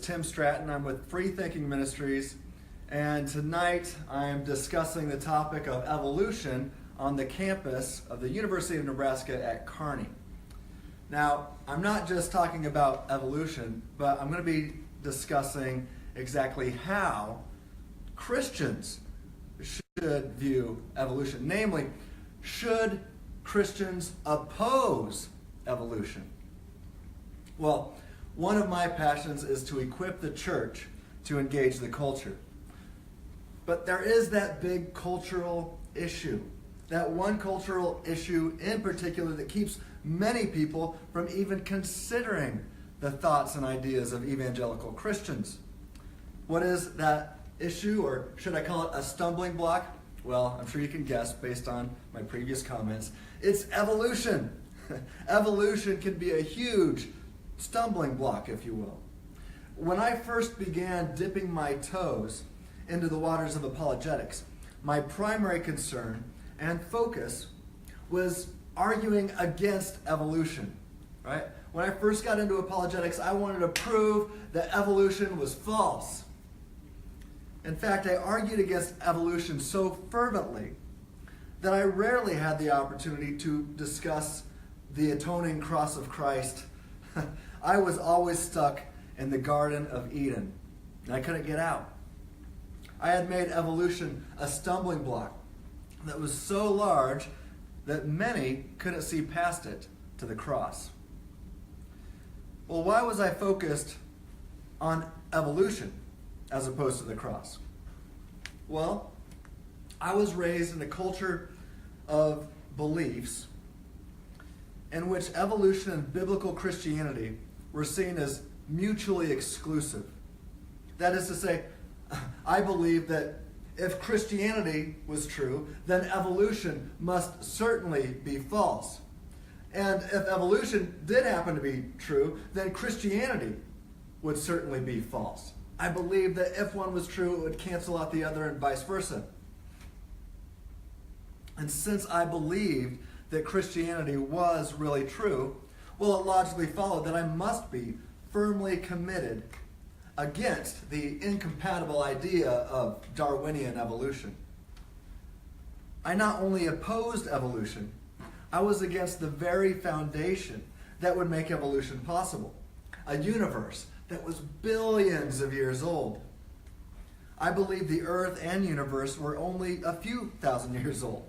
Tim Stratton. I'm with Freethinking Ministries, and tonight I'm discussing the topic of evolution on the campus of the University of Nebraska at Kearney. Now, I'm not just talking about evolution, but I'm going to be discussing exactly how Christians should view evolution. Namely, should Christians oppose evolution? Well, one of my passions is to equip the church to engage the culture. But there is that big cultural issue, that one cultural issue in particular that keeps many people from even considering the thoughts and ideas of evangelical Christians. What is that issue, or should I call it a stumbling block? Well, I'm sure you can guess based on my previous comments. It's evolution. Evolution can be a huge stumbling block, if you will. When I first began dipping my toes into the waters of apologetics, my primary concern and focus was arguing against evolution, right? When I first got into apologetics, I wanted to prove that evolution was false. In fact, I argued against evolution so fervently that I rarely had the opportunity to discuss the atoning cross of Christ. I was always stuck in the Garden of Eden, and I couldn't get out. I had made evolution a stumbling block that was so large that many couldn't see past it to the cross. Well, why was I focused on evolution as opposed to the cross? Well, I was raised in a culture of beliefs in which evolution and biblical Christianity were seen as mutually exclusive. That is to say, I believe that if Christianity was true, then evolution must certainly be false. And if evolution did happen to be true, then Christianity would certainly be false. I believe that if one was true, it would cancel out the other and vice versa. And since I believed that Christianity was really true, well, it logically followed that I must be firmly committed against the incompatible idea of Darwinian evolution. I not only opposed evolution, I was against the very foundation that would make evolution possible, a universe that was billions of years old. I believed the earth and universe were only a few thousand years old.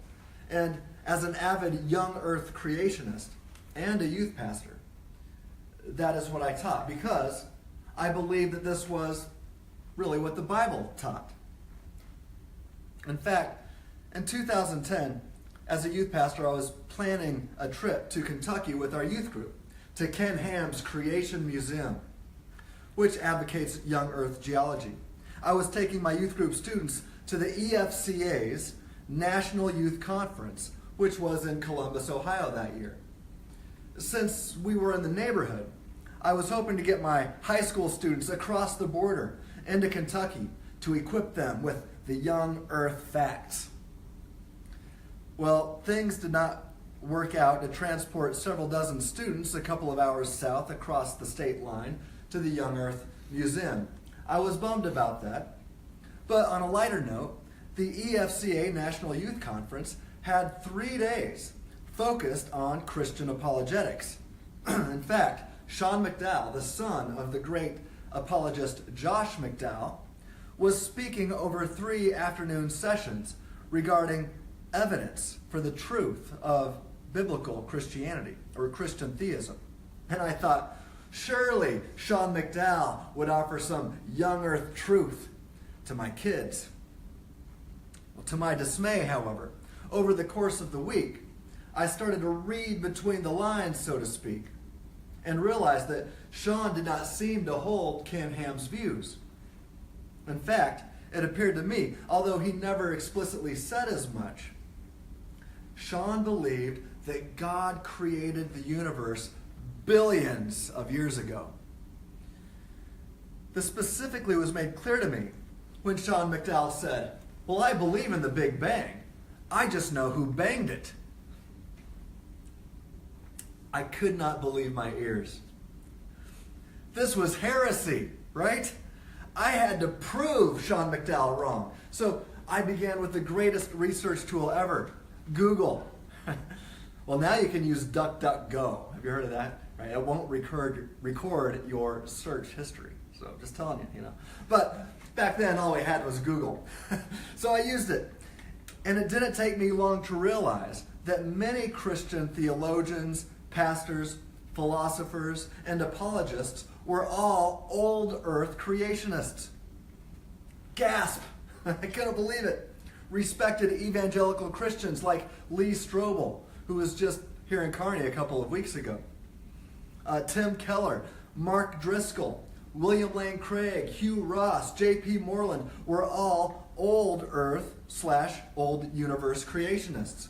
And as an avid young earth creationist and a youth pastor, that is what I taught, because I believed that this was really what the Bible taught. In fact, in 2010, as a youth pastor, I was planning a trip to Kentucky with our youth group to Ken Ham's Creation Museum, which advocates young earth geology. I was taking my youth group students to the EFCA's National Youth Conference, which was in Columbus, Ohio that year. Since we were in the neighborhood, I was hoping to get my high school students across the border into Kentucky to equip them with the young earth facts. Well, things did not work out to transport several dozen students a couple of hours south across the state line to the Young Earth Museum. I was bummed about that. But on a lighter note, the EFCA National Youth Conference had 3 days focused on Christian apologetics. In fact, Sean McDowell, the son of the great apologist Josh McDowell, was speaking over 3 afternoon sessions regarding evidence for the truth of biblical Christianity, or Christian theism. And I thought, surely Sean McDowell would offer some young earth truth to my kids. Well, to my dismay, however, over the course of the week, I started to read between the lines, so to speak, and realized that Sean did not seem to hold Ken Ham's views. In fact, it appeared to me, although he never explicitly said as much, Sean believed that God created the universe billions of years ago. This specifically was made clear to me when Sean McDowell said, "Well, I believe in the Big Bang. I just know who banged it." I could not believe my ears. This was heresy. right? I had to prove Sean McDowell wrong. So I began with the greatest research tool ever, Google. Well, now you can use DuckDuckGo. Have you heard of that? Right? It won't record your search history. So I'm just telling you, But back then, all we had was Google. So I used it. And it didn't take me long to realize that many Christian theologians, pastors, philosophers, and apologists were all old earth creationists. Gasp! I couldn't believe it. Respected evangelical Christians like Lee Strobel, who was just here in Kearney a couple of weeks ago. Tim Keller, Mark Driscoll, William Lane Craig, Hugh Ross, J.P. Moreland were all old earth / old universe creationists.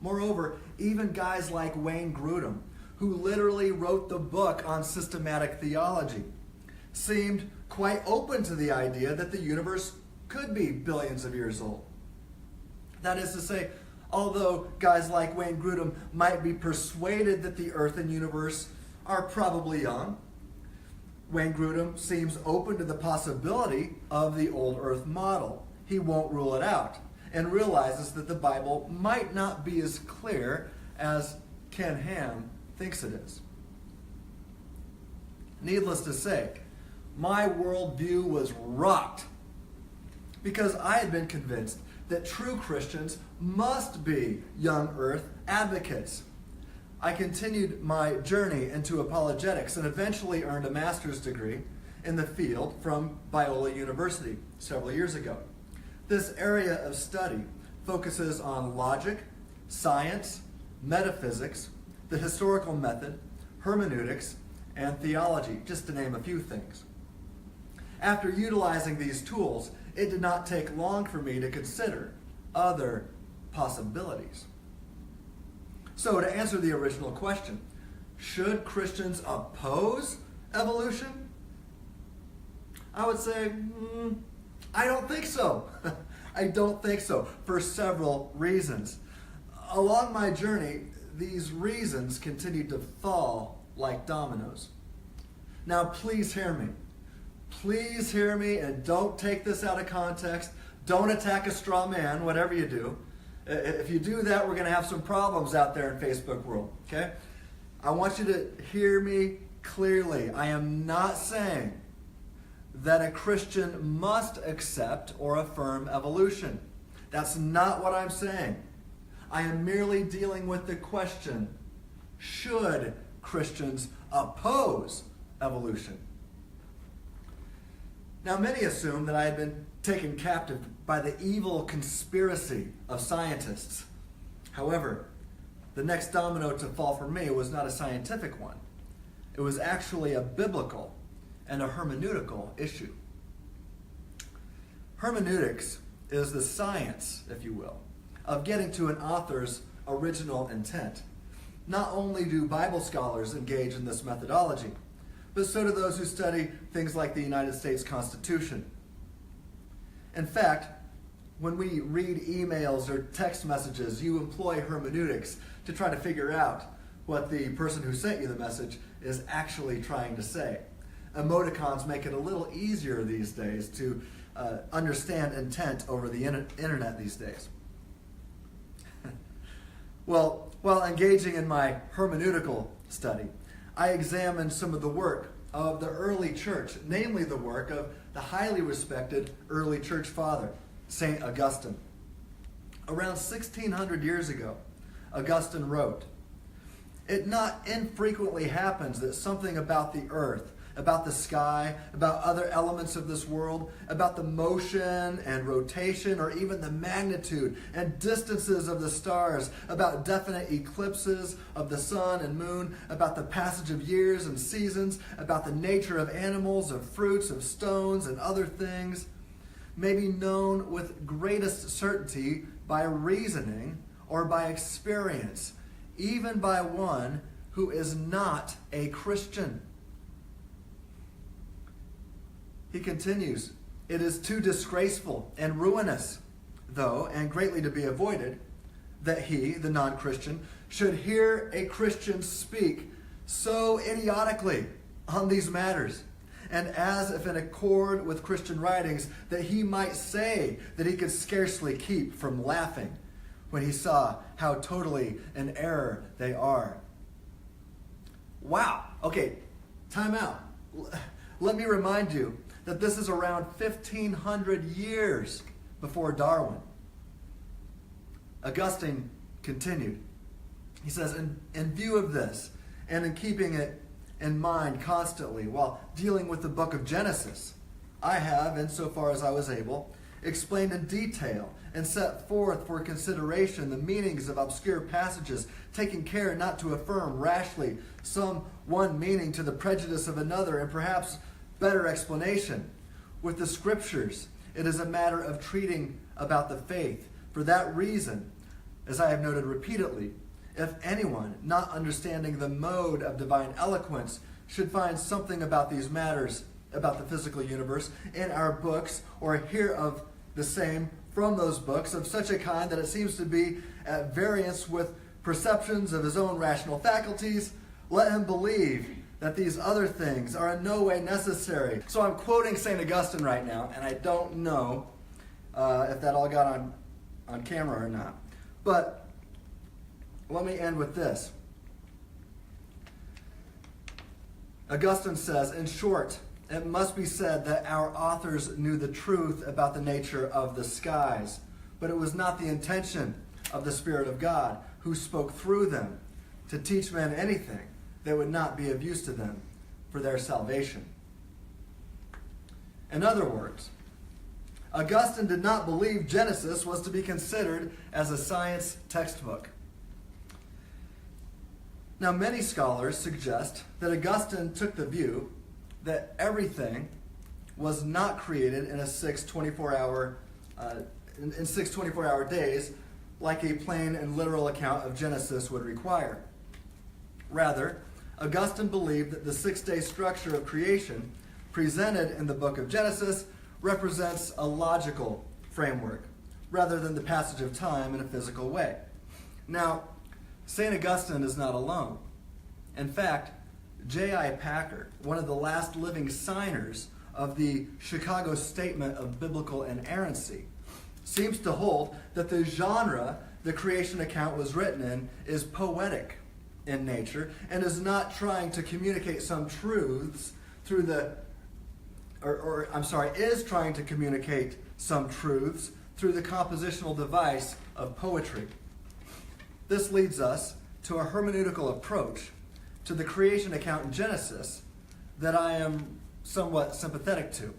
Moreover, even guys like Wayne Grudem, who literally wrote the book on systematic theology, seemed quite open to the idea that the universe could be billions of years old. That is to say, although guys like Wayne Grudem might be persuaded that the earth and universe are probably young, Wayne Grudem seems open to the possibility of the old earth model. He won't rule it out and realizes that the Bible might not be as clear as Ken Ham thinks it is. Needless to say, my worldview was rocked because I had been convinced that true Christians must be young earth advocates. I continued my journey into apologetics and eventually earned a master's degree in the field from Biola University several years ago. This area of study focuses on logic, science, metaphysics, the historical method, hermeneutics, and theology, just to name a few things. After utilizing these tools, it did not take long for me to consider other possibilities. So to answer the original question, should Christians oppose evolution? I would say, I don't think so. I don't think so, for several reasons. Along my journey, these reasons continued to fall like dominoes. Now please hear me. Please hear me and don't take this out of context. Don't attack a straw man, whatever you do. If you do that, we're going to have some problems out there in Facebook world, okay? I want you to hear me clearly. I am not saying that a Christian must accept or affirm evolution. That's not what I'm saying. I am merely dealing with the question, should Christians oppose evolution? Now, many assume that I had been taken captive by the evil conspiracy of scientists. However, the next domino to fall for me was not a scientific one. It was actually a biblical and a hermeneutical issue. Hermeneutics is the science, if you will, of getting to an author's original intent. Not only do Bible scholars engage in this methodology, but so do those who study things like the United States Constitution. In fact, when we read emails or text messages, you employ hermeneutics to try to figure out what the person who sent you the message is actually trying to say. Emoticons make it a little easier these days to understand intent over the internet these days. Well, while engaging in my hermeneutical study, I examined some of the work of the early church, namely the work of the highly respected early church father, St. Augustine. Around 1600 years ago, Augustine wrote, "It not infrequently happens that something about the earth, about the sky, about other elements of this world, about the motion and rotation, or even the magnitude and distances of the stars, about definite eclipses of the sun and moon, about the passage of years and seasons, about the nature of animals, of fruits, of stones, and other things, may be known with greatest certainty by reasoning or by experience, even by one who is not a Christian." He continues, "It is too disgraceful and ruinous, though, and greatly to be avoided, that he, the non-Christian, should hear a Christian speak so idiotically on these matters, and as if in accord with Christian writings, that he might say that he could scarcely keep from laughing when he saw how totally in error they are. Wow. Okay, time out. Let me remind you that this is around 1,500 years before Darwin. Augustine continued. He says, in view of this, and in keeping it in mind constantly while dealing with the book of Genesis, I have, insofar as I was able, explained in detail and set forth for consideration the meanings of obscure passages, taking care not to affirm rashly some one meaning to the prejudice of another, and perhaps better explanation. With the Scriptures, it is a matter of treating about the faith. For that reason, as I have noted repeatedly, if anyone, not understanding the mode of divine eloquence, should find something about these matters, about the physical universe, in our books, or hear of the same from those books, of such a kind that it seems to be at variance with perceptions of his own rational faculties, let him believe that these other things are in no way necessary. So I'm quoting St. Augustine right now, and I don't know if that all got on camera or not. But let me end with this. Augustine says, in short, it must be said that our authors knew the truth about the nature of the skies, but it was not the intention of the Spirit of God, who spoke through them, to teach men anything that would not be of use to them for their salvation. In other words, Augustine did not believe Genesis was to be considered as a science textbook. Now, many scholars suggest that Augustine took the view that everything was not created in 6 24-hour days, like a plain and literal account of Genesis would require. Rather, Augustine believed that the 6-day structure of creation presented in the book of Genesis represents a logical framework, rather than the passage of time in a physical way. Now, St. Augustine is not alone. In fact, J.I. Packer, one of the last living signers of the Chicago Statement of Biblical Inerrancy, seems to hold that the genre the creation account was written in is poetic in nature and is not trying to communicate some truths through is trying to communicate some truths through the compositional device of poetry. This leads us to a hermeneutical approach to the creation account in Genesis that I am somewhat sympathetic to.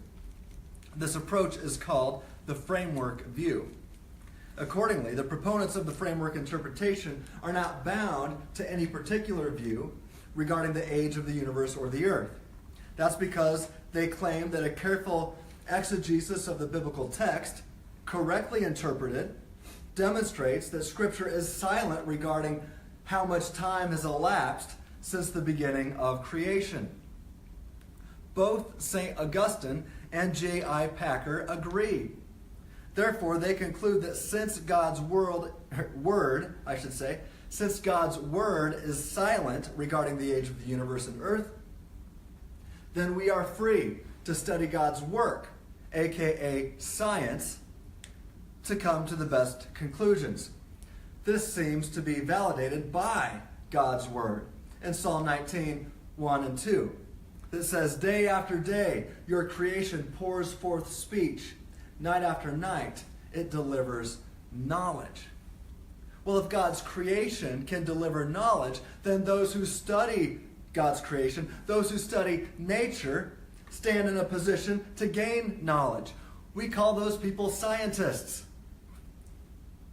This approach is called the framework view. Accordingly, the proponents of the framework interpretation are not bound to any particular view regarding the age of the universe or the earth. That's because they claim that a careful exegesis of the biblical text, correctly interpreted, demonstrates that Scripture is silent regarding how much time has elapsed since the beginning of creation. Both St. Augustine and J.I. Packer agree. Therefore, they conclude that since God's word is silent regarding the age of the universe and earth, then we are free to study God's work, aka science, to come to the best conclusions. This seems to be validated by God's word in Psalm 19, 1 and 2. That says, day after day, your creation pours forth speech. Night after night, it delivers knowledge. Well, if God's creation can deliver knowledge, then those who study God's creation, those who study nature, stand in a position to gain knowledge. We call those people scientists.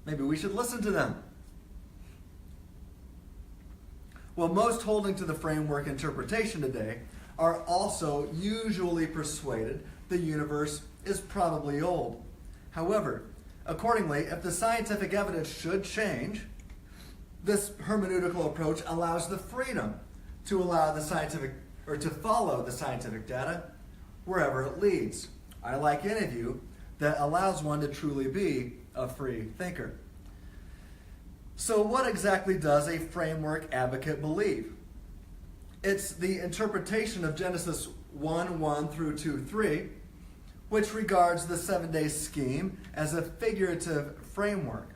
Maybe we should listen to them. Well, most holding to the framework interpretation today are also usually persuaded the universe is probably old. However, accordingly, if the scientific evidence should change, this hermeneutical approach allows the freedom to follow the scientific data wherever it leads. I like any view that allows one to truly be a free thinker. So what exactly does a framework advocate believe? It's the interpretation of Genesis 1:1 through 2:3, which regards the 7-day scheme as a figurative framework.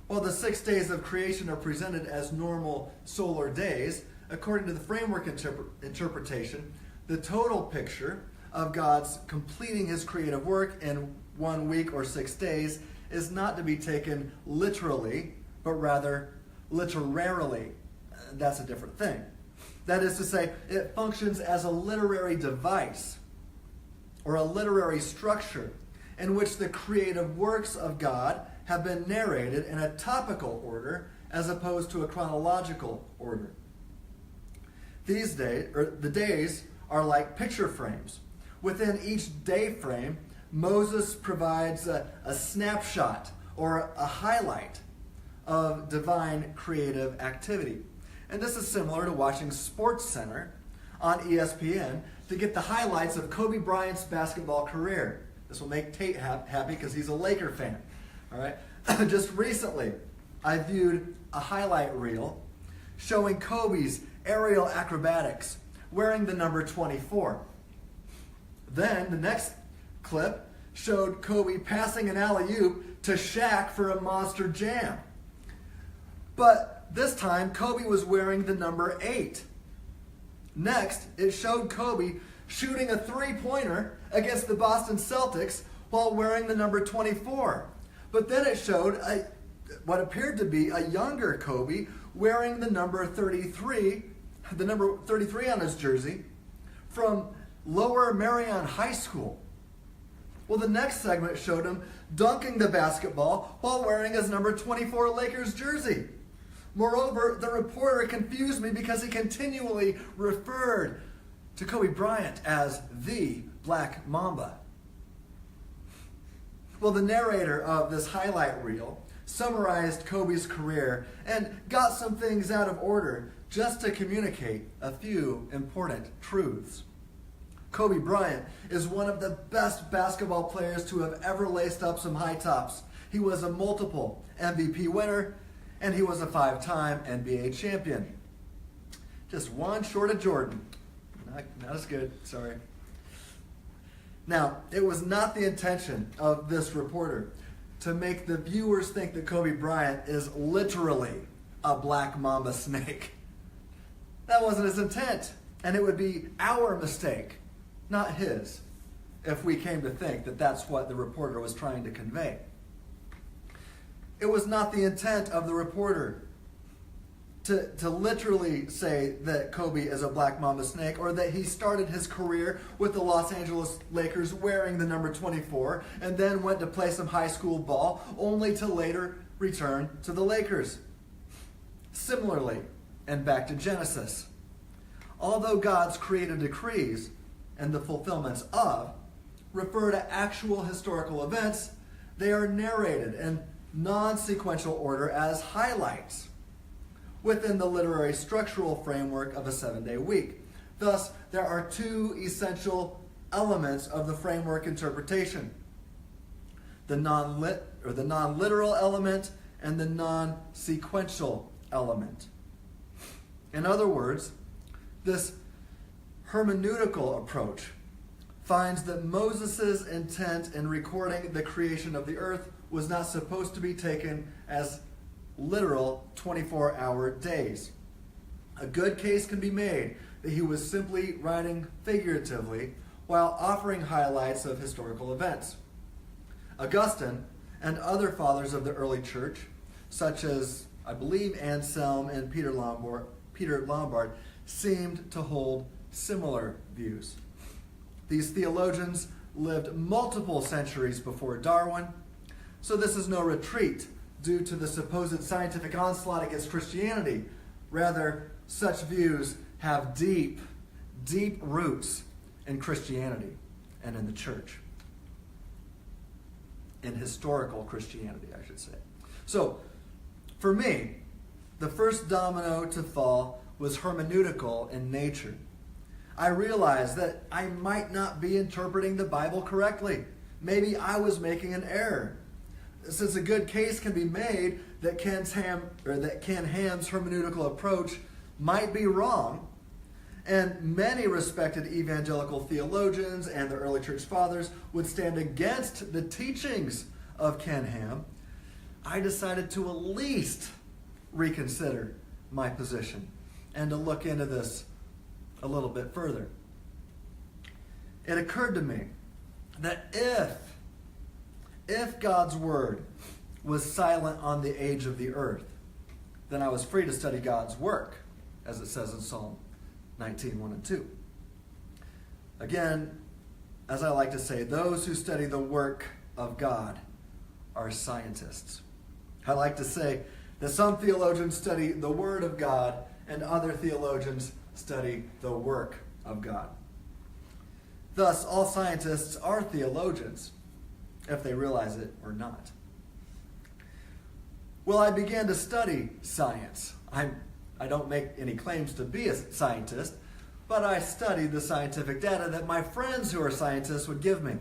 While the 6 days of creation are presented as normal solar days, according to the framework interpretation, the total picture of God's completing his creative work in 1 week or 6 days is not to be taken literally, but rather literarily. That's a different thing. That is to say, it functions as a literary device or a literary structure in which the creative works of God have been narrated in a topical order as opposed to a chronological order. The days are like picture frames. Within each day frame, Moses provides a snapshot or a highlight of divine creative activity. And this is similar to watching Sports Center on ESPN to get the highlights of Kobe Bryant's basketball career. This will make Tate happy because he's a Laker fan. All right. Just recently, I viewed a highlight reel showing Kobe's aerial acrobatics wearing the number 24. Then the next clip showed Kobe passing an alley-oop to Shaq for a monster jam. But this time, Kobe was wearing the number 8. Next, it showed Kobe shooting a three-pointer against the Boston Celtics while wearing the number 24. But then it showed what appeared to be a younger Kobe wearing the number 33 on his jersey from Lower Marion High School. Well, the next segment showed him dunking the basketball while wearing his number 24 Lakers jersey. Moreover, the reporter confused me because he continually referred to Kobe Bryant as the Black Mamba. Well, the narrator of this highlight reel summarized Kobe's career and got some things out of order just to communicate a few important truths. Kobe Bryant is one of the best basketball players to have ever laced up some high tops. He was a multiple MVP winner, and he was a 5-time NBA champion. Just one short of Jordan. Not as good, sorry. Now, it was not the intention of this reporter to make the viewers think that Kobe Bryant is literally a black mamba snake. That wasn't his intent, and it would be our mistake, not his, if we came to think that that's what the reporter was trying to convey. It was not the intent of the reporter to literally say that Kobe is a black mamba snake, or that he started his career with the Los Angeles Lakers wearing the number 24 and then went to play some high school ball only to later return to the Lakers. Similarly, and back to Genesis, although God's creative decrees and the fulfillments of refer to actual historical events, they are narrated in non-sequential order as highlights within the literary structural framework of a 7-day week. Thus, there are two essential elements of the framework interpretation: the non-literal element and the non-sequential element. In other words, this hermeneutical approach finds that Moses' intent in recording the creation of the earth was not supposed to be taken as literal 24-hour days. A good case can be made that he was simply writing figuratively while offering highlights of historical events. Augustine and other fathers of the early church, such as, I believe, Anselm and Peter Lombard, seemed to hold similar views. These theologians lived multiple centuries before Darwin, so this is no retreat due to the supposed scientific onslaught against Christianity. Rather, such views have deep, deep roots in Christianity and in the church. In historical Christianity, I should say. So, for me, the first domino to fall was hermeneutical in nature. I realized that I might not be interpreting the Bible correctly. Maybe I was making an error. Since a good case can be made that Ken Ham's hermeneutical approach might be wrong, and many respected evangelical theologians and the early church fathers would stand against the teachings of Ken Ham, I decided to at least reconsider my position and to look into this a little bit further. It occurred to me that if God's word was silent on the age of the earth, then I was free to study God's work, as it says in Psalm 19:1 and 2. Again, as I like to say, those who study the work of God are scientists. I like to say that some theologians study the Word of God and other theologians study the work of God. Thus, all scientists are theologians, if they realize it or not. Well, I began to study science. I don't make any claims to be a scientist, but I studied the scientific data that my friends who are scientists would give me.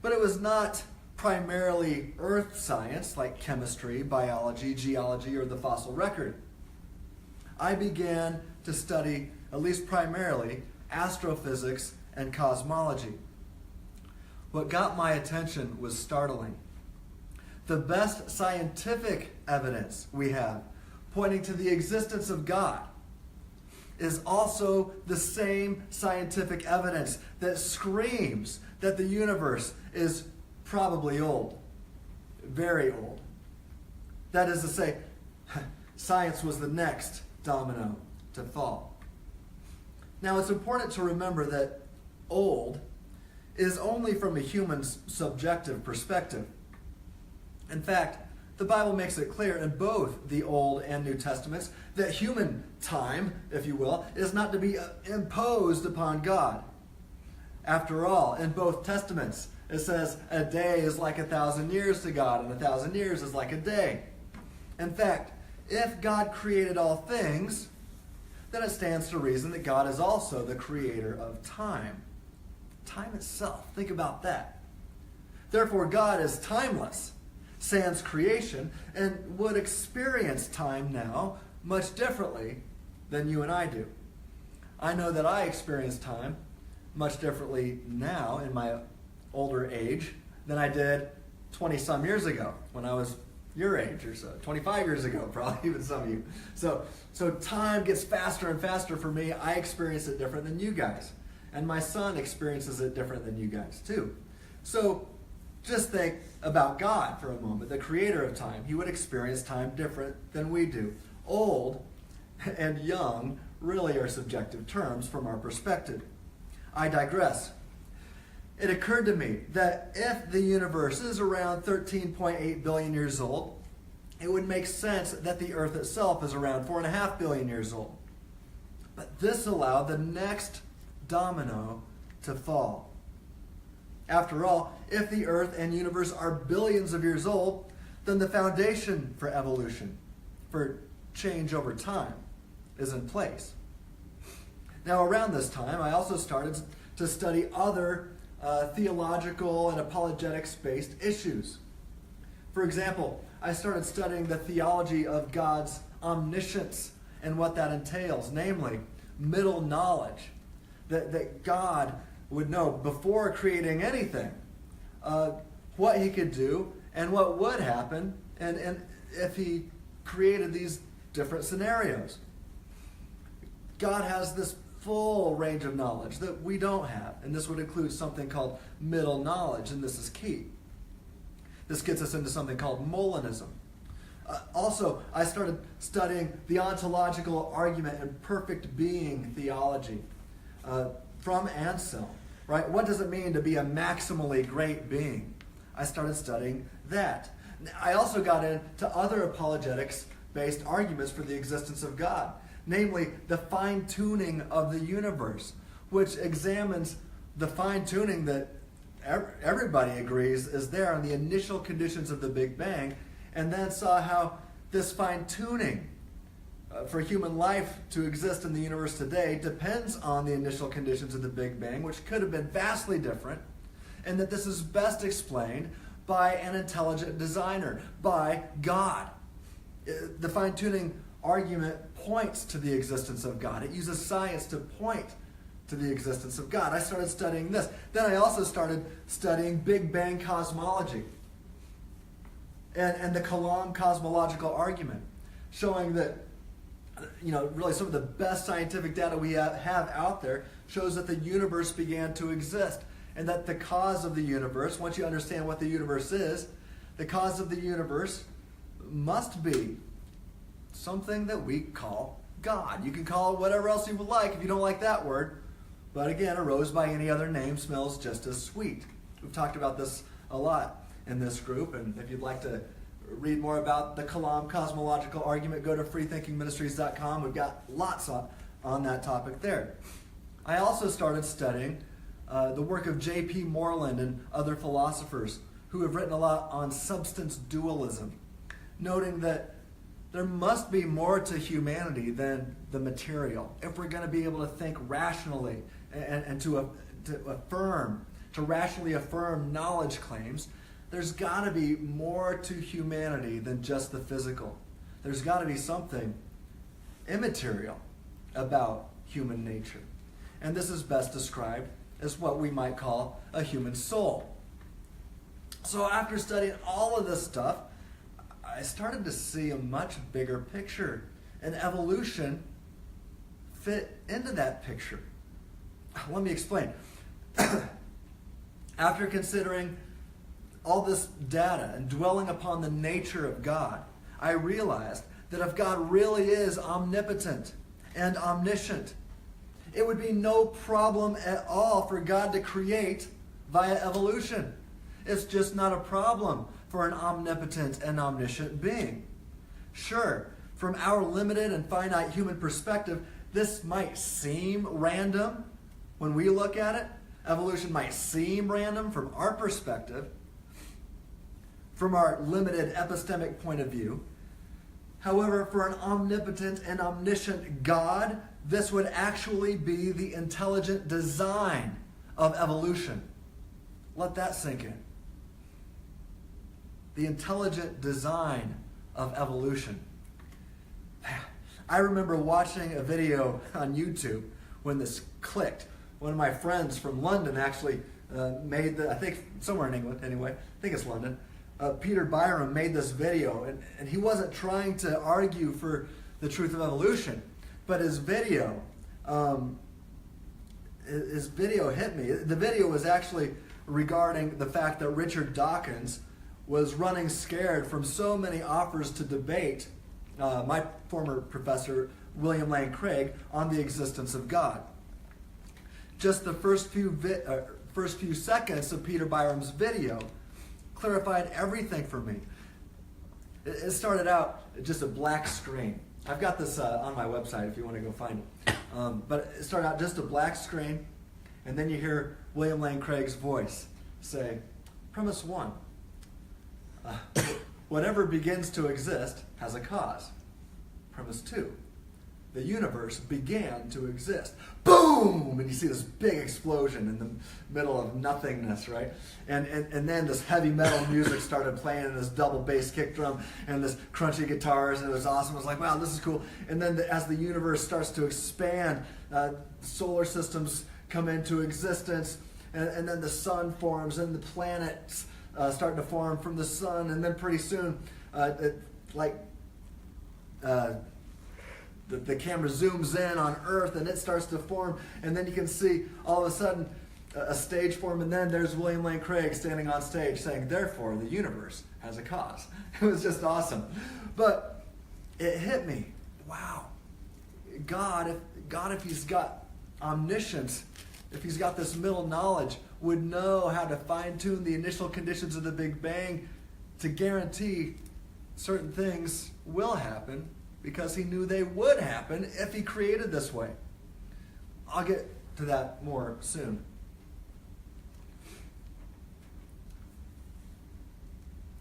But it was not primarily earth science like chemistry, biology, geology, or the fossil record. I began to study, at least primarily, astrophysics and cosmology. What got my attention was startling. The best scientific evidence we have pointing to the existence of God is also the same scientific evidence that screams that the universe is probably old, very old. That is to say, science was the next domino to fall. Now, it's important to remember that old is only from a human's subjective perspective. In fact, the Bible makes it clear in both the Old and New Testaments that human time, if you will, is not to be imposed upon God. After all, in both Testaments, it says a day is like 1,000 years to God, and 1,000 years is like a day. In fact, if God created all things, then it stands to reason that God is also the creator of time. Time itself, think about that. Therefore, God is timeless, sans creation, and would experience time now much differently than you and I do. I know that I experience time much differently now in my older age than I did 20-some years ago when I was your age or so, 25 years ago, probably even some of you. So time gets faster and faster for me. I experience it different than you guys. And my son experiences it different than you guys too. So just think about God for a moment, the creator of time. He would experience time different than we do. Old and young really are subjective terms from our perspective. I digress. It occurred to me that if the universe is around 13.8 billion years old, it would make sense that the Earth itself is around 4.5 billion years old. But this allowed the next domino to fall. After all, if the Earth and universe are billions of years old, then the foundation for evolution, for change over time, is in place. Now, around this time, I also started to study other theological and apologetics-based issues. For example, I started studying the theology of God's omniscience and what that entails, namely, middle knowledge, that God would know before creating anything what he could do and what would happen and if he created these different scenarios. God has this full range of knowledge that we don't have, and this would include something called middle knowledge, and this is key. This gets us into something called Molinism. Also, I started studying the ontological argument and perfect being theology from Anselm. Right? What does it mean to be a maximally great being? I started studying that. I also got into other apologetics-based arguments for the existence of God, namely the fine-tuning of the universe, which examines the fine-tuning that everybody agrees is there on the initial conditions of the Big Bang, and then saw how this fine-tuning for human life to exist in the universe today depends on the initial conditions of the Big Bang, which could have been vastly different, and that this is best explained by an intelligent designer, by God. The fine-tuning argument points to the existence of God. It uses science to point to the existence of God. I started studying this. Then I also started studying Big Bang cosmology and the Kalam cosmological argument, showing that, really some of the best scientific data we have out there shows that the universe began to exist, and that the cause of the universe, once you understand what the universe is, the cause of the universe must be something that we call God. You can call it whatever else you would like if you don't like that word, but again, a rose by any other name smells just as sweet. We've talked about this a lot in this group, and if you'd like to read more about the Kalam cosmological argument, go to freethinkingministries.com. We've got lots on that topic there. I also started studying the work of J.P. Moreland and other philosophers who have written a lot on substance dualism, noting that there must be more to humanity than the material if we're going to be able to think rationally and to rationally affirm knowledge claims. There's got to be more to humanity than just the physical. There's got to be something immaterial about human nature. And this is best described as what we might call a human soul. So after studying all of this stuff, I started to see a much bigger picture, and evolution fit into that picture. Let me explain. After considering all this data and dwelling upon the nature of God, I realized that if God really is omnipotent and omniscient, it would be no problem at all for God to create via evolution. It's just not a problem for an omnipotent and omniscient being. Sure, from our limited and finite human perspective, this might seem random when we look at it. Evolution might seem random from our perspective, from our limited epistemic point of view. However, for an omnipotent and omniscient God, this would actually be the intelligent design of evolution. Let that sink in. The intelligent design of evolution. I remember watching a video on YouTube when this clicked. One of my friends from London actually I think somewhere in England anyway, I think it's London, Peter Byram made this video, and he wasn't trying to argue for the truth of evolution, but his video hit me. The video was actually regarding the fact that Richard Dawkins was running scared from so many offers to debate my former professor, William Lane Craig, on the existence of God. Just the first few seconds of Peter Byram's video clarified everything for me. It started out just a black screen. I've got this on my website if you want to go find it. But it started out just a black screen, and then you hear William Lane Craig's voice say, premise 1, whatever begins to exist has a cause. Premise 2, the universe began to exist. Boom! And you see this big explosion in the middle of nothingness, right? And then this heavy metal music started playing, and this double bass kick drum and this crunchy guitars, and it was awesome. I was like, wow, this is cool. And then as the universe starts to expand, solar systems come into existence, and then the sun forms, and the planets start to form from the sun, and then pretty soon, the camera zooms in on Earth, and it starts to form, and then you can see all of a sudden a stage form, and then there's William Lane Craig standing on stage saying, therefore, the universe has a cause. It was just awesome. But it hit me. Wow. God, if he's got omniscience, if he's got this middle knowledge, would know how to fine-tune the initial conditions of the Big Bang to guarantee certain things will happen, because he knew they would happen if he created this way. I'll get to that more soon.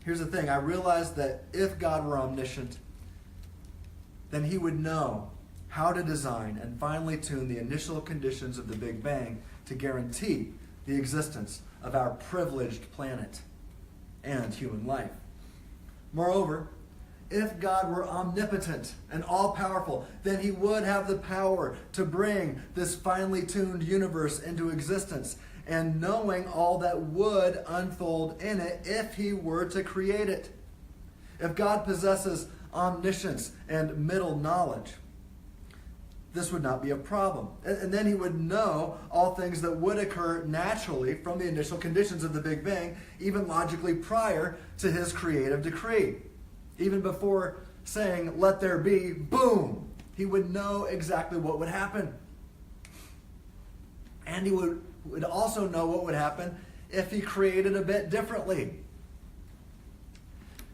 Here's the thing. I realized that if God were omniscient, then he would know how to design and finely tune the initial conditions of the Big Bang to guarantee the existence of our privileged planet and human life. Moreover, if God were omnipotent and all-powerful, then he would have the power to bring this finely tuned universe into existence, and knowing all that would unfold in it if he were to create it. If God possesses omniscience and middle knowledge, this would not be a problem. And then he would know all things that would occur naturally from the initial conditions of the Big Bang, even logically prior to his creative decree. Even before saying, "Let there be," boom, he would know exactly what would happen. And he would also know what would happen if he created a bit differently.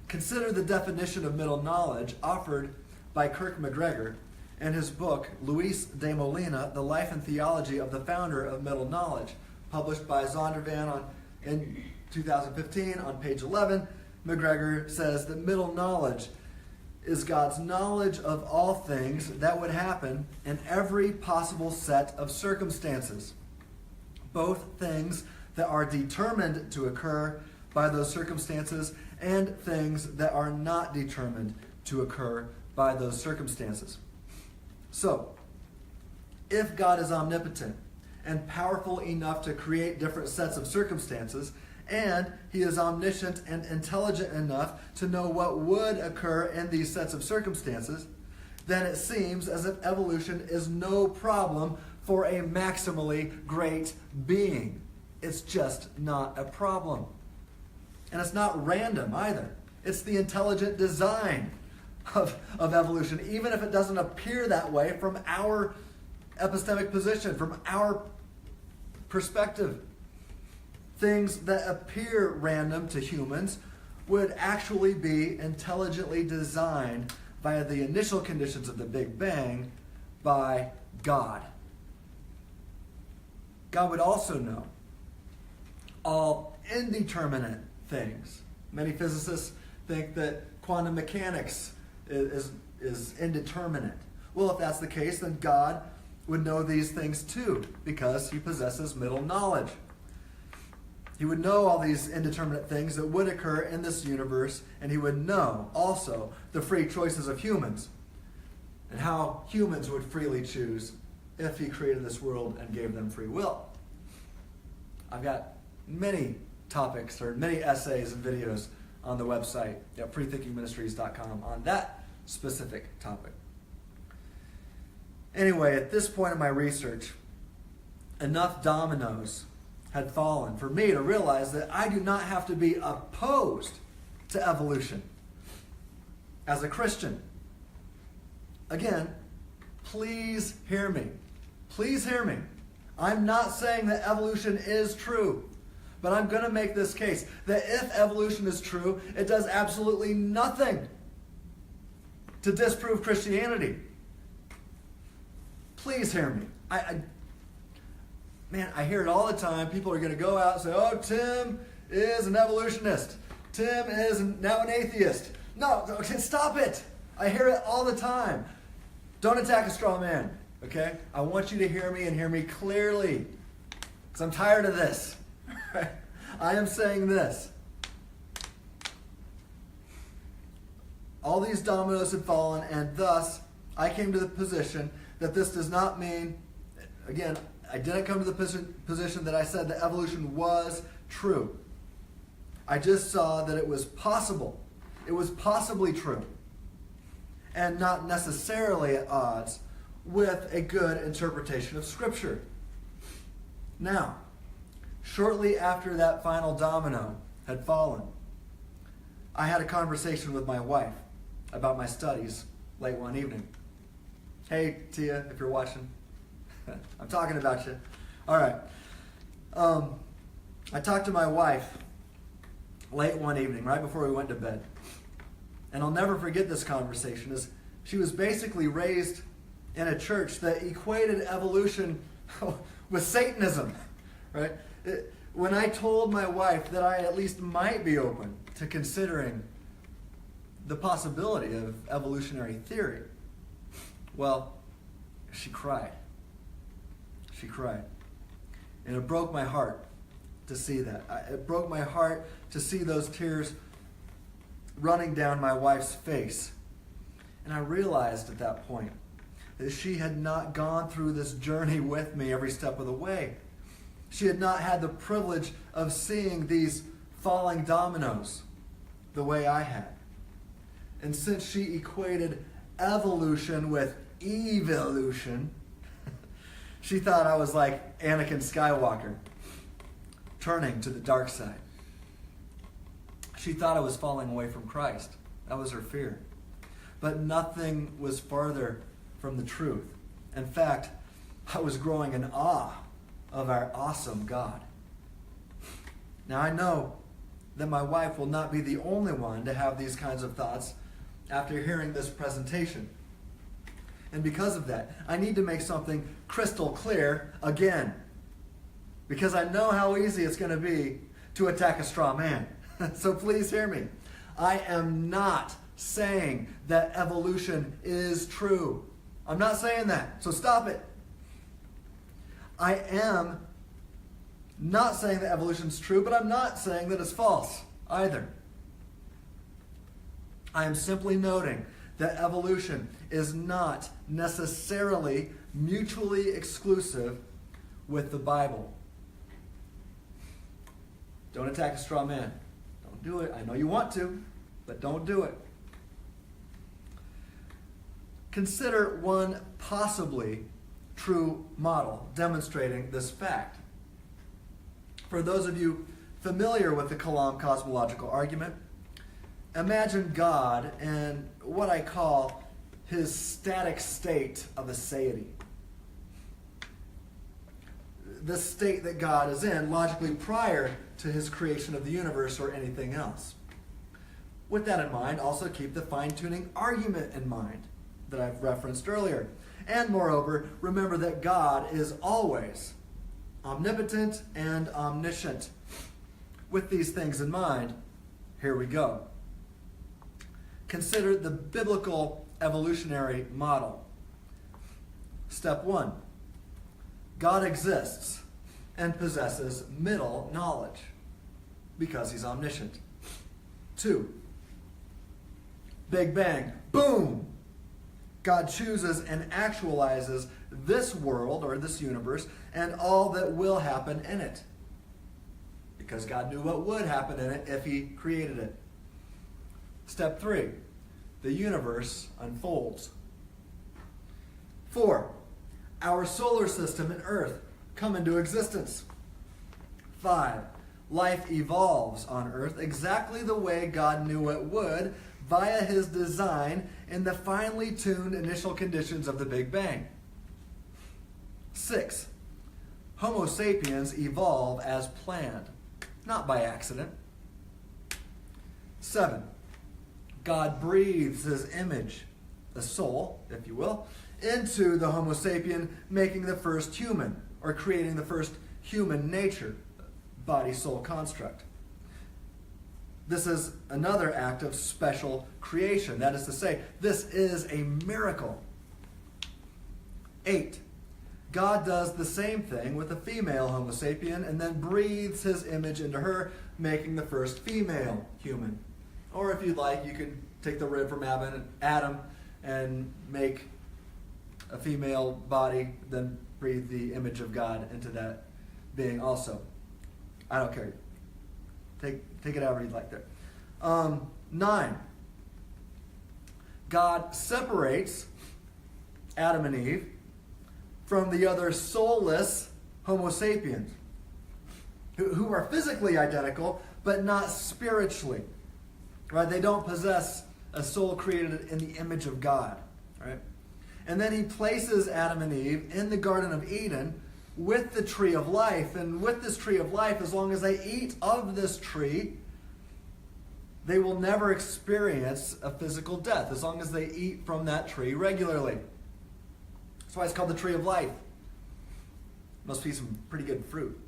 Consider the definition of middle knowledge offered by Kirk McGregor in his book, Luis de Molina, The Life and Theology of the Founder of Middle Knowledge, published by Zondervan in 2015 on page 11. McGregor says that middle knowledge is God's knowledge of all things that would happen in every possible set of circumstances, both things that are determined to occur by those circumstances and things that are not determined to occur by those circumstances. So, if God is omnipotent and powerful enough to create different sets of circumstances, and he is omniscient and intelligent enough to know what would occur in these sets of circumstances, then it seems as if evolution is no problem for a maximally great being. It's just not a problem. And it's not random either. It's the intelligent design of evolution, even if it doesn't appear that way from our epistemic position, from our perspective. Things that appear random to humans would actually be intelligently designed via the initial conditions of the Big Bang by God. God would also know all indeterminate things. Many physicists think that quantum mechanics is indeterminate. Well, if that's the case, then God would know these things too, because he possesses middle knowledge. He would know all these indeterminate things that would occur in this universe, and he would know also the free choices of humans and how humans would freely choose if he created this world and gave them free will. I've got many topics or many essays and videos on the website at freethinkingministries.com on that specific topic. Anyway, at this point in my research, enough dominoes had fallen for me to realize that I do not have to be opposed to evolution as a Christian. Again, please hear me. Please hear me. I'm not saying that evolution is true, but I'm going to make this case that if evolution is true, it does absolutely nothing to disprove Christianity. Please hear me. I hear it all the time. People are going to go out and say, "Oh, Tim is an evolutionist. Tim is now an atheist." No, stop it. I hear it all the time. Don't attack a straw man, okay? I want you to hear me and hear me clearly, because I'm tired of this. I am saying this. All these dominoes had fallen, and thus I came to the position that this does not mean, again, I didn't come to the position that I said that evolution was true. I just saw that it was possible. It was possibly true, and not necessarily at odds with a good interpretation of Scripture. Now, shortly after that final domino had fallen, I had a conversation with my wife about my studies late one evening. Hey, Tia, if you're watching, I'm talking about you. All right. I talked to my wife late one evening, right before we went to bed. And I'll never forget this conversation, as she was basically raised in a church that equated evolution with Satanism, right? When I told my wife that I at least might be open to considering the possibility of evolutionary theory, well, she cried. She cried. And it broke my heart to see that. It broke my heart to see those tears running down my wife's face. And I realized at that point that she had not gone through this journey with me every step of the way. She had not had the privilege of seeing these falling dominoes the way I had. And since she equated evolution with evolution, she thought I was like Anakin Skywalker, turning to the dark side. She thought I was falling away from Christ. That was her fear. But nothing was farther from the truth. In fact, I was growing in awe of our awesome God. Now I know that my wife will not be the only one to have these kinds of thoughts after hearing this presentation. And because of that, I need to make something crystal clear again. Because I know how easy it's going to be to attack a straw man. So please hear me. I am not saying that evolution is true. I'm not saying that. So stop it. I am not saying that evolution is true, but I'm not saying that it's false either. I am simply noting that evolution is not necessarily mutually exclusive with the Bible. Don't attack a straw man. Don't do it. I know you want to, but don't do it. Consider one possibly true model demonstrating this fact. For those of you familiar with the Kalam cosmological argument, imagine God in what I call his static state of aseity. The state that God is in logically prior to his creation of the universe or anything else. With that in mind, also keep the fine-tuning argument in mind that I've referenced earlier. And moreover, remember that God is always omnipotent and omniscient. With these things in mind, here we go. Consider the biblical evolutionary model. Step 1. God exists and possesses middle knowledge because he's omniscient. 2. Big Bang. Boom! God chooses and actualizes this world or this universe and all that will happen in it. Because God knew what would happen in it if he created it. Step 3. The universe unfolds. 4. Our solar system and Earth come into existence. 5. Life evolves on Earth exactly the way God knew it would via his design in the finely tuned initial conditions of the Big Bang. 6. Homo sapiens evolve as planned, not by accident. 7. God breathes his image, the soul, if you will, into the Homo sapien, making the first human, or creating the first human nature, body-soul construct. This is another act of special creation. That is to say, this is a miracle. 8. God does the same thing with a female Homo sapien and then breathes his image into her, making the first female human. Or if you'd like, you can take the rib from Adam and make a female body, then breathe the image of God into that being also. I don't care. Take it however you'd like there. 9. God separates Adam and Eve from the other soulless Homo sapiens, who are physically identical, but not spiritually. Right? They don't possess a soul created in the image of God. Right? And then he places Adam and Eve in the Garden of Eden with the tree of life. And with this tree of life, as long as they eat of this tree, they will never experience a physical death, as long as they eat from that tree regularly. That's why it's called the tree of life. Must be some pretty good fruit.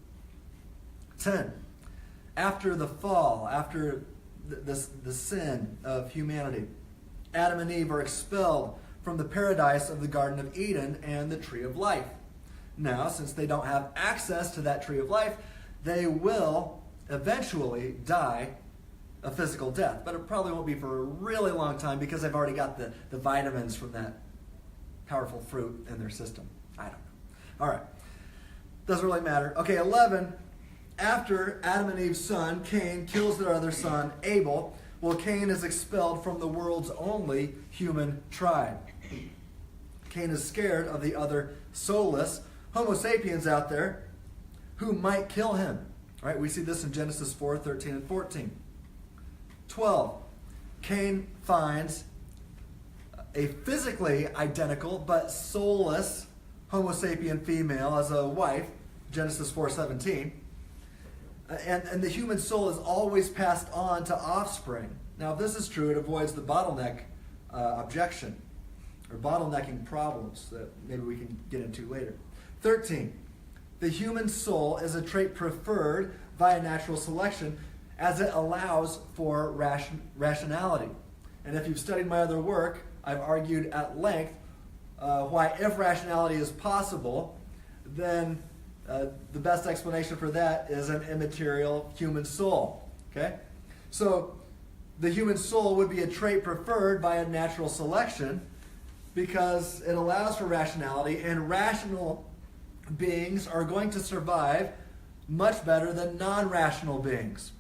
10. After the fall, after the sin of humanity, Adam and Eve are expelled from the paradise of the Garden of Eden and the tree of life. Now, since they don't have access to that tree of life, they will eventually die a physical death. But it probably won't be for a really long time because they've already got the vitamins from that powerful fruit in their system. I don't know. All right. Doesn't really matter. Okay, 11. After Adam and Eve's son, Cain, kills their other son, Abel, well, Cain is expelled from the world's only human tribe. Cain is scared of the other soulless Homo sapiens out there who might kill him. All right, we see this in Genesis 4:13 and 14. 12. Cain finds a physically identical but soulless Homo sapien female as a wife, Genesis 4:17. And the human soul is always passed on to offspring. Now, if this is true, it avoids the bottleneck objection or bottlenecking problems that maybe we can get into later. 13. The human soul is a trait preferred via natural selection as it allows for rationality. And if you've studied my other work, I've argued at length why if rationality is possible, then the best explanation for that is an immaterial human soul. Okay? So the human soul would be a trait preferred by a natural selection because it allows for rationality, and rational beings are going to survive much better than non-rational beings.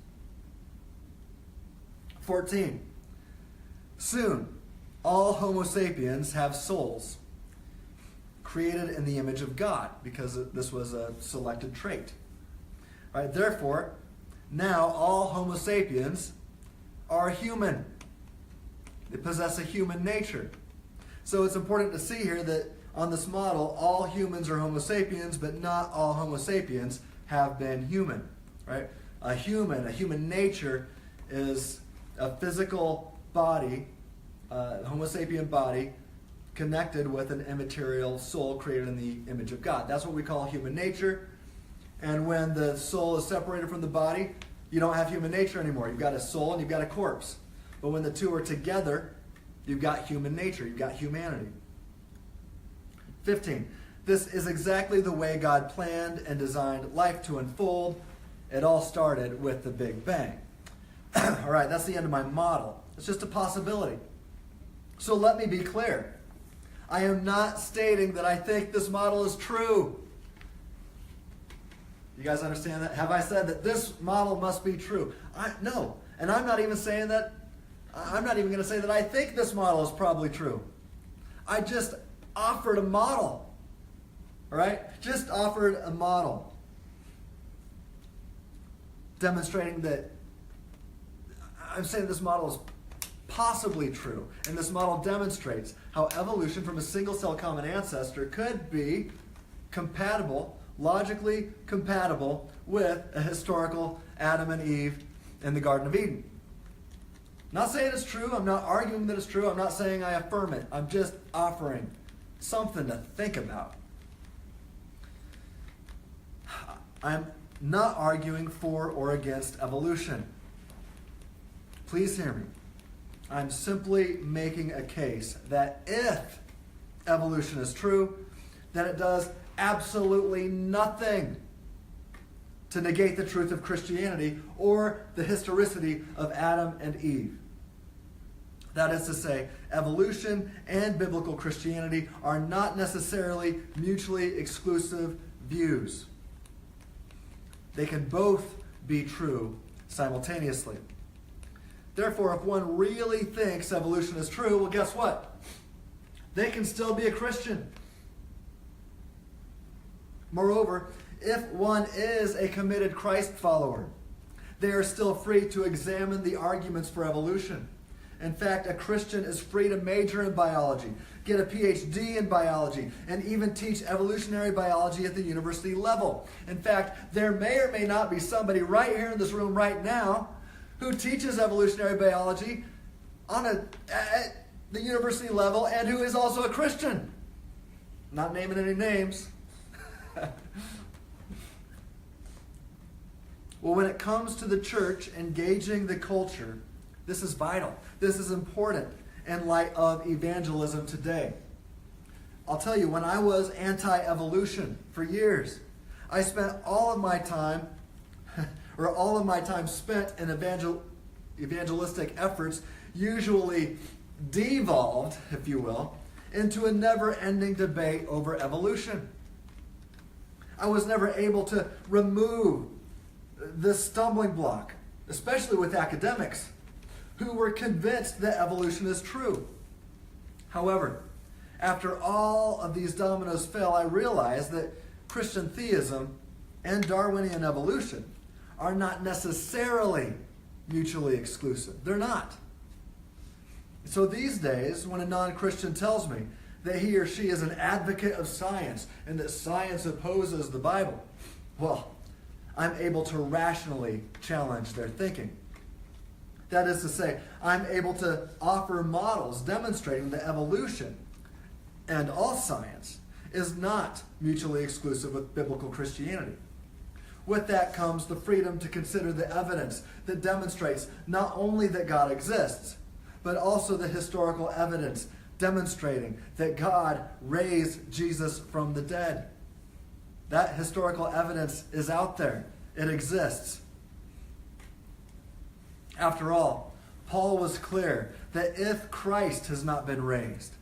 14. Soon, all Homo sapiens have souls created in the image of God because this was a selected trait. All right, therefore, now all Homo sapiens are human. They possess a human nature. So it's important to see here that on this model, all humans are Homo sapiens, but not all Homo sapiens have been human. Right? A human nature is a physical body, Homo sapien body, connected with an immaterial soul created in the image of God. That's what we call human nature. And when the soul is separated from the body, you don't have human nature anymore. You've got a soul and you've got a corpse. But when the two are together, you've got human nature. You've got humanity. 15. This is exactly the way God planned and designed life to unfold. It all started with the Big Bang. All right, that's the end of my model. It's just a possibility. So let me be clear. I am not stating that I think this model is true. You guys understand that? Have I said that this model must be true? No. And I'm not even saying that, I'm not even going to say that I think this model is probably true. I just offered a model. All right? Just offered a model. Demonstrating that I'm saying this model is possibly true. And this model demonstrates how evolution from a single-cell common ancestor could be compatible, logically compatible, with a historical Adam and Eve in the Garden of Eden. Not saying it's true. I'm not arguing that it's true. I'm not saying I affirm it. I'm just offering something to think about. I'm not arguing for or against evolution. Please hear me. I'm simply making a case that if evolution is true, then it does absolutely nothing to negate the truth of Christianity or the historicity of Adam and Eve. That is to say, evolution and biblical Christianity are not necessarily mutually exclusive views. They can both be true simultaneously. Therefore, if one really thinks evolution is true, well, guess what? They can still be a Christian. Moreover, if one is a committed Christ follower, they are still free to examine the arguments for evolution. In fact, a Christian is free to major in biology, get a PhD in biology, and even teach evolutionary biology at the university level. In fact, there may or may not be somebody right here in this room right now who teaches evolutionary biology at the university level and who is also a Christian. Not naming any names. Well, when it comes to the church engaging the culture, this is vital. This is important in light of evangelism today. I'll tell you, when I was anti-evolution for years, I spent all of my time spent in evangelistic efforts usually devolved, if you will, into a never-ending debate over evolution. I was never able to remove this stumbling block, especially with academics who were convinced that evolution is true. However, after all of these dominoes fell, I realized that Christian theism and Darwinian evolution are not necessarily mutually exclusive. They're not. So these days, when a non-Christian tells me that he or she is an advocate of science and that science opposes the Bible, well, I'm able to rationally challenge their thinking. That is to say, I'm able to offer models demonstrating that evolution and all science is not mutually exclusive with biblical Christianity. With that comes the freedom to consider the evidence that demonstrates not only that God exists, but also the historical evidence demonstrating that God raised Jesus from the dead. That historical evidence is out there. It exists. After all, Paul was clear that if Christ has not been raised,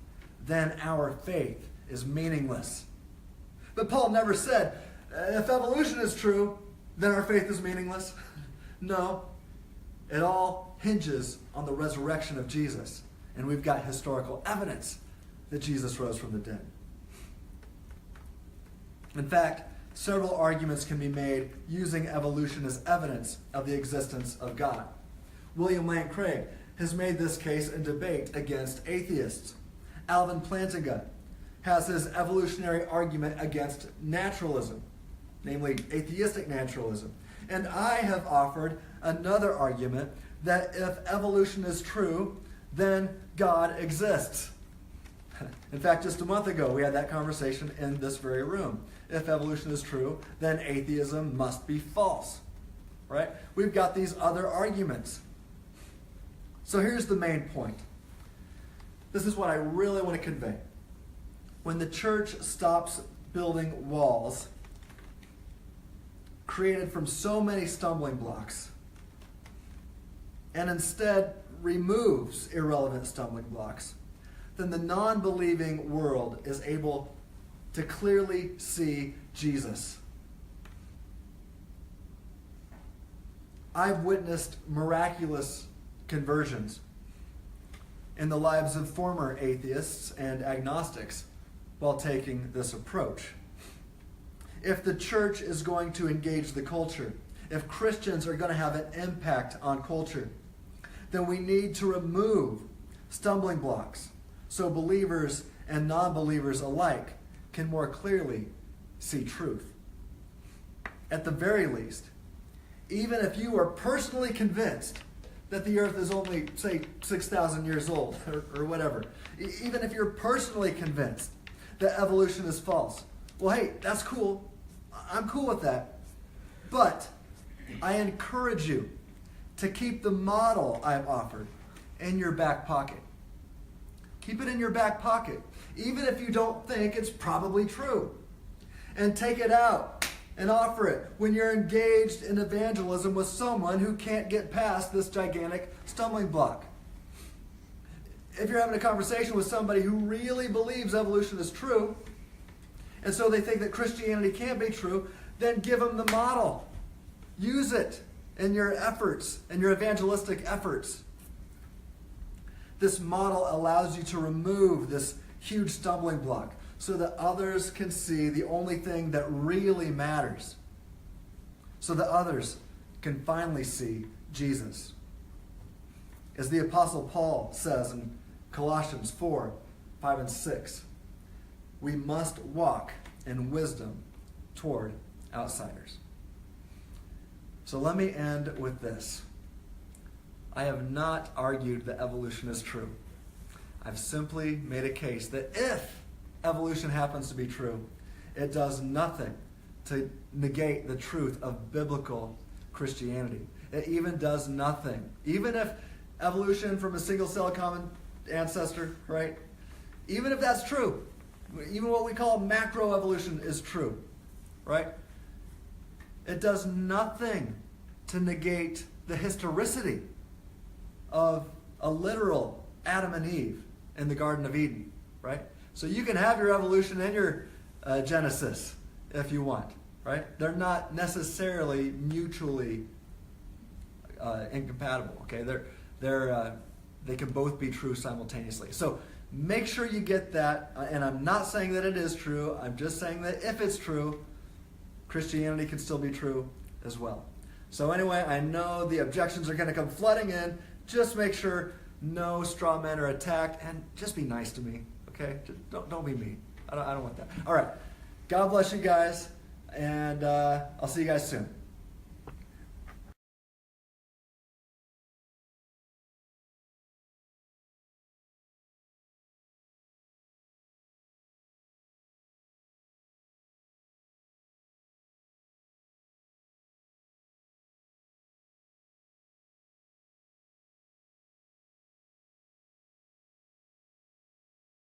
then our faith is meaningless. But Paul never said, if evolution is true, then our faith is meaningless. No, it all hinges on the resurrection of Jesus. And we've got historical evidence that Jesus rose from the dead. In fact, several arguments can be made using evolution as evidence of the existence of God. William Lane Craig has made this case in debate against atheists. Alvin Plantinga has his evolutionary argument against naturalism, namely atheistic naturalism. And I have offered another argument that if evolution is true, then God exists. In fact, just a month ago, we had that conversation in this very room. If evolution is true, then atheism must be false. Right? We've got these other arguments. So here's the main point. This is what I really want to convey. When the church stops building walls created from so many stumbling blocks and instead removes irrelevant stumbling blocks, then the non-believing world is able to clearly see Jesus. I've witnessed miraculous conversions in the lives of former atheists and agnostics while taking this approach. If the church is going to engage the culture, if Christians are going to have an impact on culture, then we need to remove stumbling blocks so believers and non-believers alike can more clearly see truth. At the very least, even if you are personally convinced that the earth is only, say, 6,000 years old or whatever, even if you're personally convinced that evolution is false, well, hey, that's cool. I'm cool with that. But I encourage you to keep the model I've offered in your back pocket. Keep it in your back pocket, even if you don't think it's probably true. And take it out and offer it when you're engaged in evangelism with someone who can't get past this gigantic stumbling block. If you're having a conversation with somebody who really believes evolution is true, and so they think that Christianity can't be true, then give them the model. Use it in your efforts, in your evangelistic efforts. This model allows you to remove this huge stumbling block so that others can see the only thing that really matters. So that others can finally see Jesus. As the Apostle Paul says in Colossians 4, 5 and 6, we must walk in wisdom toward outsiders. So let me end with this. I have not argued that evolution is true. I've simply made a case that if evolution happens to be true, it does nothing to negate the truth of biblical Christianity. It even does nothing. Even if evolution from a single cell common ancestor, right? Even if that's true, even what we call macroevolution is true, right? It does nothing to negate the historicity of a literal Adam and Eve in the Garden of Eden, right? So you can have your evolution and your Genesis if you want, right? They're not necessarily mutually incompatible, okay? They can both be true simultaneously. So make sure you get that, and I'm not saying that it is true. I'm just saying that if it's true, Christianity can still be true as well. So anyway, I know the objections are going to come flooding in. Just make sure no straw men are attacked, and just be nice to me, okay? Just don't be mean. I don't want that. All right. God bless you guys, and I'll see you guys soon.